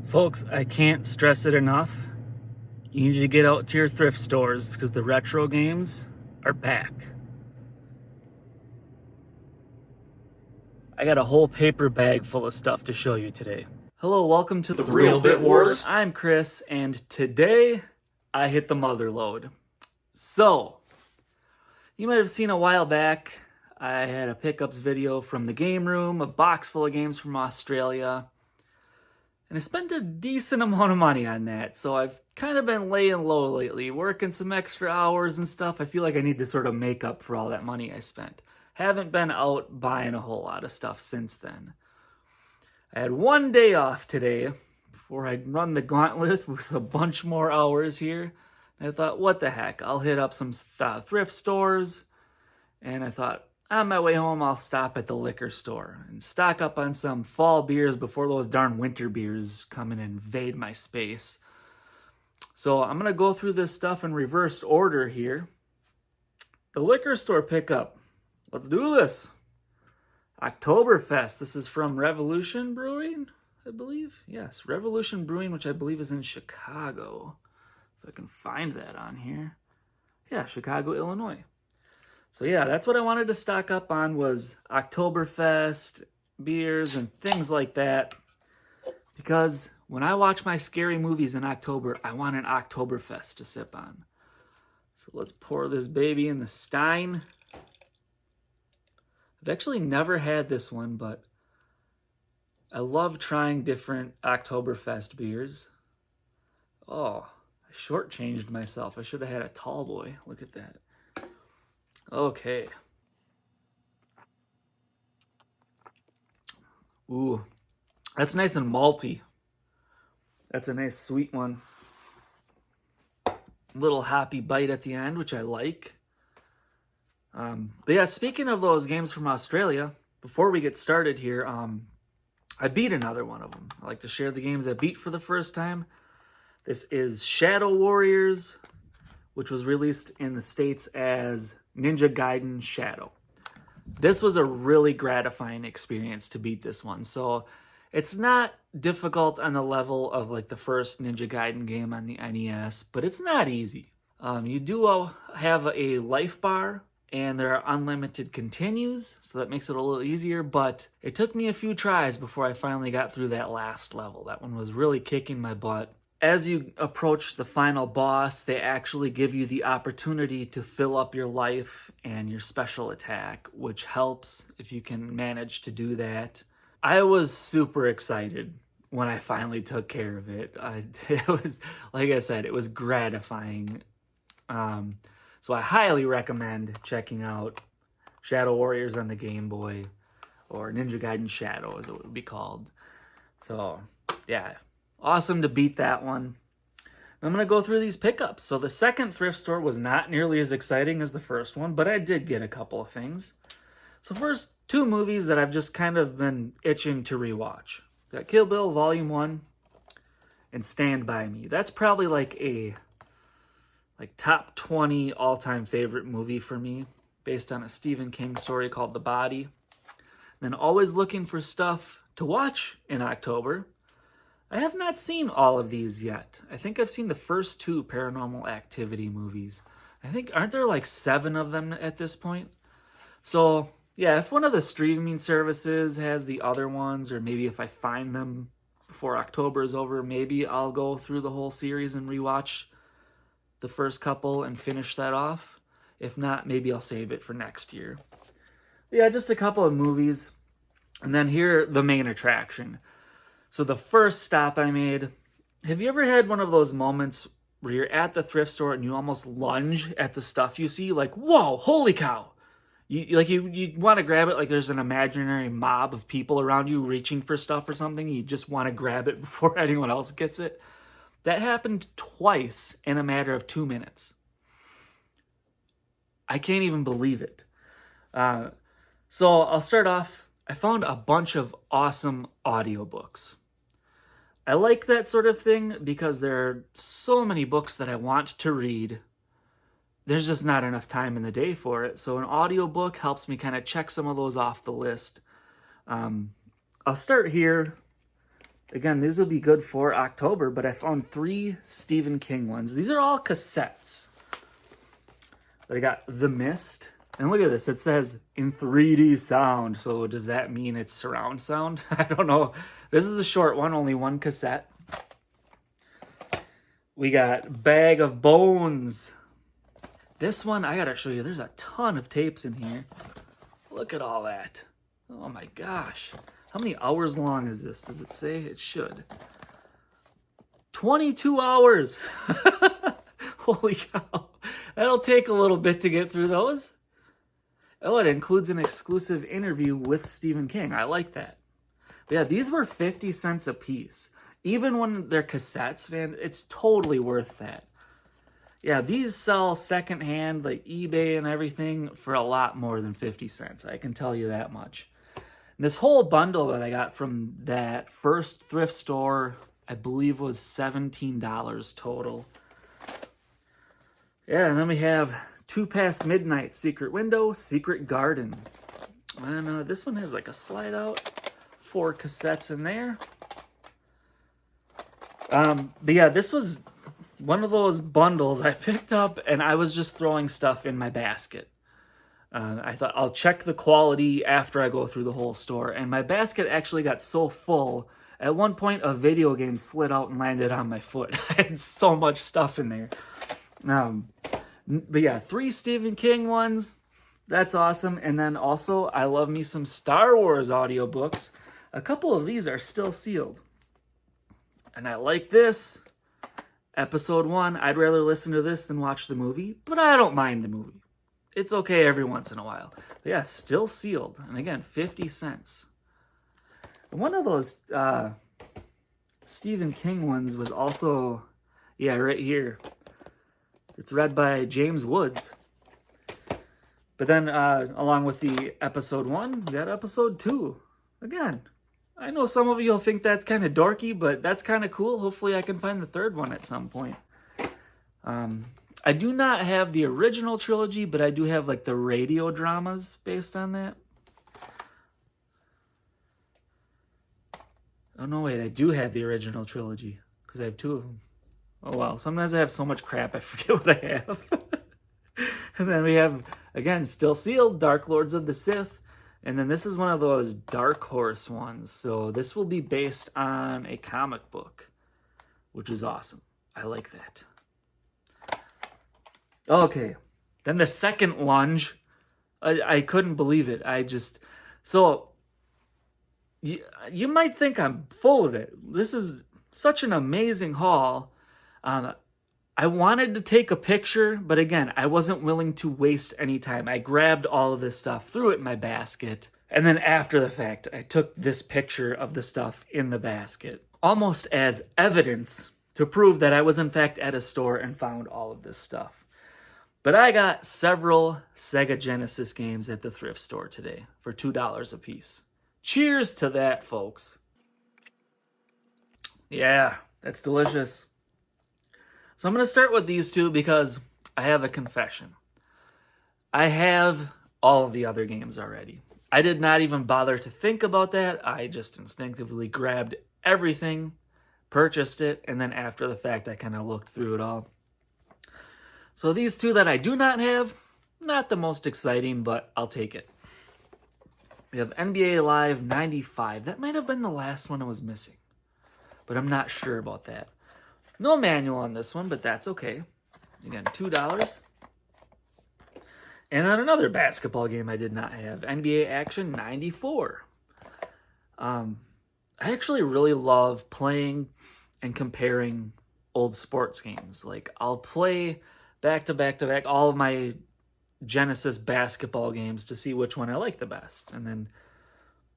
Folks, I can't stress it enough. You need to get out to your thrift stores because the retro games are back. I got a whole paper bag full of stuff to show you today. Hello, welcome to The Real Bit Wars. I'm Chris, and today I hit the mother load. So, you might have seen a while back, I had a pickups video from the game room, a box full of games from Australia. And I spent a decent amount of money on that, so I've kind of been laying low lately, working some extra hours and stuff. I feel like I need to sort of make up for all that money I spent. Haven't been out buying a whole lot of stuff since then. I had one day off today before I'd run the gauntlet with a bunch more hours here. And I thought, what the heck, I'll hit up some thrift stores. And I thought, on my way home, I'll stop at the liquor store and stock up on some fall beers before those darn winter beers come and invade my space. So I'm going to go through this stuff in reverse order here. The liquor store pickup. Let's do this. Oktoberfest. This is from Revolution Brewing, I believe. Yes, Revolution Brewing, which I believe is in Chicago. If I can find that on here. Yeah, Chicago, Illinois. So yeah, that's what I wanted to stock up on was Oktoberfest, beers, and things like that. Because when I watch my scary movies in October, I want an Oktoberfest to sip on. So let's pour this baby in the stein. I've actually never had this one, but I love trying different Oktoberfest beers. Oh, I shortchanged myself. I should have had a tall boy. Look at that. Okay. Ooh, that's nice and malty. That's a nice sweet one. Little hoppy bite at the end, which I like. But yeah, speaking of those games from Australia, before we get started here, I beat another one of them. I like to share the games I beat for the first time. This is Shadow Warriors, which was released in the States as Ninja Gaiden Shadow. This was a really gratifying experience to beat this one. So it's not difficult on the level of like the first Ninja Gaiden game on the NES, but it's not easy. You do have a life bar, and there are unlimited continues, so that makes it a little easier, but it took me a few tries before I finally got through that last level. That one was really kicking my butt. As you approach the final boss, they actually give you the opportunity to fill up your life and your special attack, which helps if you can manage to do that. I was super excited when I finally took care of it. It was, like I said, it was gratifying. So I highly recommend checking out Shadow Warriors on the Game Boy, or Ninja Gaiden Shadow as it would be called. So, yeah. Awesome to beat that one. I'm going to go through these pickups. So the second thrift store was not nearly as exciting as the first one, but I did get a couple of things. So first, two movies that I've just kind of been itching to rewatch. Got Kill Bill Volume 1 and Stand By Me. That's probably like a top 20 all-time favorite movie for me, based on a Stephen King story called The Body. Then always looking for stuff to watch in October. I have not seen all of these yet. I think I've seen the first two Paranormal Activity movies. Aren't there like 7 of them at this point? So, yeah, if one of the streaming services has the other ones, or maybe if I find them before October is over, maybe I'll go through the whole series and rewatch the first couple and finish that off. If not, maybe I'll save it for next year. But yeah, just a couple of movies. And then here, the main attraction. So the first stop I made, have you ever had one of those moments where you're at the thrift store and you almost lunge at the stuff you see? Like, whoa, holy cow. You want to grab it like there's an imaginary mob of people around you reaching for stuff or something. You just want to grab it before anyone else gets it. That happened twice in a matter of 2 minutes. I can't even believe it. So I'll start off. I found a bunch of awesome audiobooks. I like that sort of thing because there are so many books that I want to read. There's just not enough time in the day for it. So an audiobook helps me kind of check some of those off the list. I'll start here Again, these will be good for October, but I found 3 Stephen King ones. These are all cassettes. But I got The Mist. And look at this. It says in 3D sound. So does that mean it's surround sound? I don't know. This is a short one, only 1 cassette. We got Bag of Bones. This one, I gotta show you, there's a ton of tapes in here. Look at all that. Oh my gosh. How many hours long is this? Does it say? It should. 22 hours. Holy cow. That'll take a little bit to get through those. Oh, it includes an exclusive interview with Stephen King. I like that. But yeah, these were 50 cents a piece. Even when they're cassettes, man, it's totally worth that. Yeah, these sell secondhand, like eBay and everything, for a lot more than 50 cents. I can tell you that much. And this whole bundle that I got from that first thrift store, I believe was $17 total. Yeah, and then we have 2 Past Midnight, Secret Window, Secret Garden. And this one has like a slide out, 4 cassettes in there. But yeah, this was one of those bundles I picked up and I was just throwing stuff in my basket. I thought I'll check the quality after I go through the whole store. And my basket actually got so full. At one point, a video game slid out and landed on my foot. I had so much stuff in there. But yeah, 3 Stephen King ones. That's awesome. And then also, I love me some Star Wars audiobooks. A couple of these are still sealed. And I like this. Episode 1, I'd rather listen to this than watch the movie, but I don't mind the movie. It's okay every once in a while. But yeah, still sealed. And again, 50 cents. One of those Stephen King ones was also, yeah, right here. It's read by James Woods. But then along with the episode 1, we got episode 2. Again, I know some of you will think that's kind of dorky, but that's kind of cool. Hopefully I can find the 3rd one at some point. I do not have the original trilogy, but I do have like the radio dramas based on that. Oh no, wait, I do have the original trilogy because I have 2 of them. Oh wow, sometimes I have so much crap I forget what I have. And then we have, again, still sealed, Dark Lords of the Sith. And then this is one of those Dark Horse ones. So this will be based on a comic book, which is awesome. I like that. Okay, then the second lunge, I couldn't believe it. So you might think I'm full of it. This is such an amazing haul. I wanted to take a picture, but again, I wasn't willing to waste any time. I grabbed all of this stuff, threw it in my basket, and then after the fact, I took this picture of the stuff in the basket, almost as evidence to prove that I was in fact at a store and found all of this stuff. But I got several SEGA Genesis games at the thrift store today for $2 a piece. Cheers to that, folks. Yeah, that's delicious. So I'm going to start with these 2 because I have a confession. I have all of the other games already. I did not even bother to think about that. I just instinctively grabbed everything, purchased it, and then after the fact, I kind of looked through it all. So these 2 that I do not have, not the most exciting, but I'll take it. We have NBA Live 95. That might have been the last one I was missing, but I'm not sure about that. No manual on this one, but that's okay. Again, $2. And then another basketball game I did not have, NBA Action 94. I actually really love playing and comparing old sports games. Like, I'll play back to back to back all of my Genesis basketball games to see which one I like the best. And then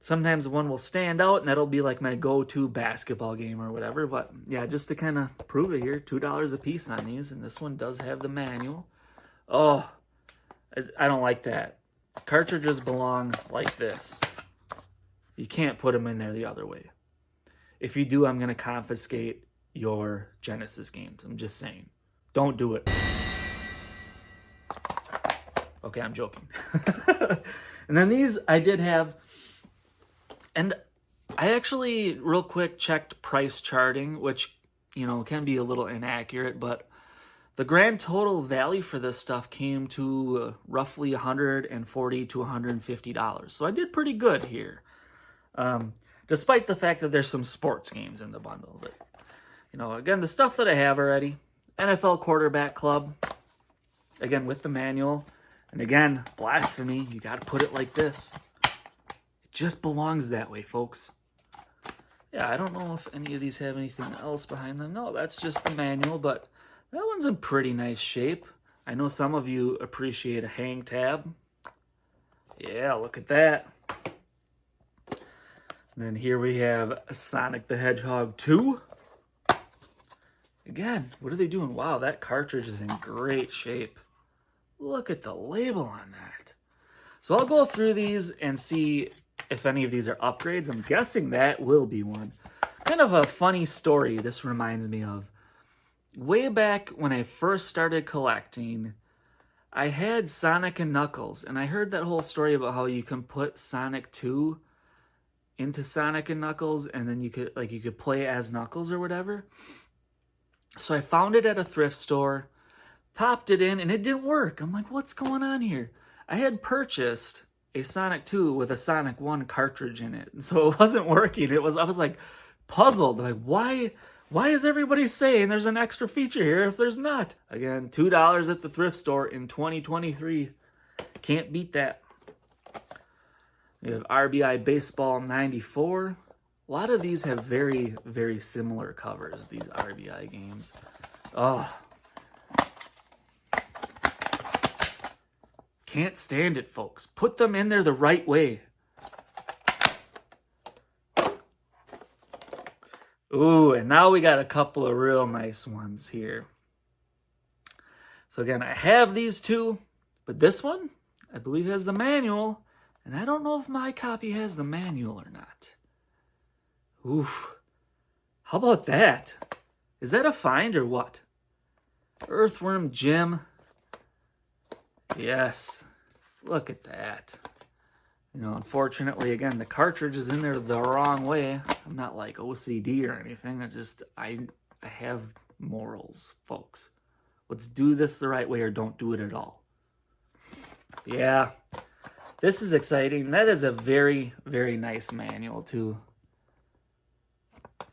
sometimes one will stand out, and that'll be like my go-to basketball game or whatever. But yeah, just to kind of prove it here, $2 a piece on these. And this one does have the manual. Oh, I don't like that. Cartridges belong like this. You can't put them in there the other way. If you do, I'm going to confiscate your Genesis games. I'm just saying. Don't do it. Okay, I'm joking. And then these I did have. And I actually, real quick, checked price charting, which, can be a little inaccurate, but the grand total value for this stuff came to roughly $140 to $150. So I did pretty good here. Despite the fact that there's some sports games in the bundle. But, again, the stuff that I have already. NFL Quarterback Club. Again, with the manual. And again, blasphemy. You got to put it like this. It just belongs that way, folks. Yeah, I don't know if any of these have anything else behind them. No, that's just the manual, but that one's in pretty nice shape. I know some of you appreciate a hang tab. Yeah, look at that. And then here we have Sonic the Hedgehog 2. Again, what are they doing? Wow, that cartridge is in great shape. Look at the label on that. So I'll go through these and see if any of these are upgrades. I'm guessing that will be one. Kind of a funny story this reminds me of. Way back when I first started collecting, I had Sonic and Knuckles, and I heard that whole story about how you can put Sonic 2 into Sonic and Knuckles, and then you could play as Knuckles or whatever. So I found it at a thrift store, popped it in, and it didn't work. I'm like, what's going on here? I had purchased a Sonic 2 with a Sonic 1 cartridge in it, and so it wasn't working. I was like puzzled, like why is everybody saying there's an extra feature here if there's not? Again, $2 at the thrift store in 2023. Can't beat that. We have RBI Baseball 94. A lot of these have very, very similar covers, these RBI games. Oh. Can't stand it, folks. Put them in there the right way. Ooh, and now we got a couple of real nice ones here. So again, I have these two, but this one, I believe, has the manual. And I don't know if my copy has the manual or not. Oof. How about that? Is that a find or what? Earthworm Jim. Yes. Look at that. Unfortunately, again, the cartridge is in there the wrong way. I'm not like OCD or anything. I have morals, folks. Let's do this the right way or don't do it at all. Yeah. This is exciting. That is a very, very nice manual, too.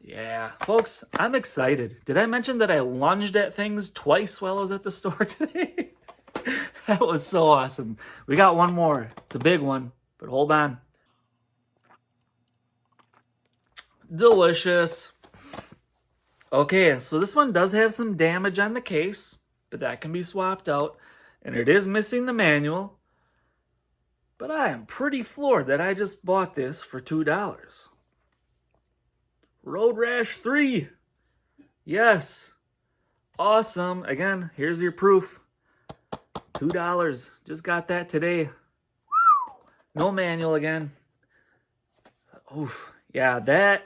Yeah. Folks, I'm excited. Did I mention that I lunged at things twice while I was at the store today? That was so awesome. We got one more. It's a big one, but hold on. Delicious. Okay, so this one does have some damage on the case, but that can be swapped out. And it is missing the manual. But I am pretty floored that I just bought this for $2. Road Rash 3. Yes. Awesome. Again, here's your proof. $2. Just got that today. No manual again. Oof. Yeah, that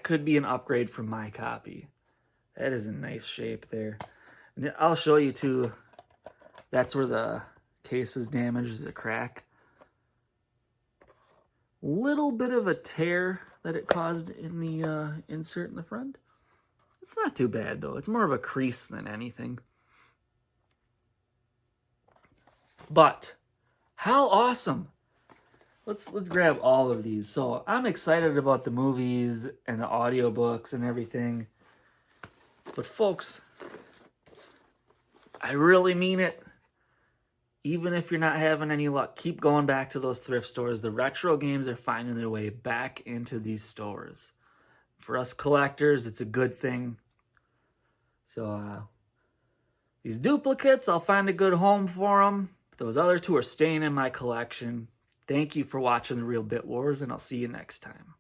could be an upgrade from my copy. That is in nice shape there. And I'll show you too. That's where the case is damaged, is a crack. Little bit of a tear that it caused in the insert in the front. It's not too bad though. It's more of a crease than anything. But how awesome. Let's grab all of these. So I'm excited about the movies and the audiobooks and everything. But folks, I really mean it. Even if you're not having any luck, keep going back to those thrift stores. The retro games are finding their way back into these stores. For us collectors, it's a good thing. So these duplicates, I'll find a good home for them. Those other two are staying in my collection. Thank you for watching The Real Bit Wars, and I'll see you next time.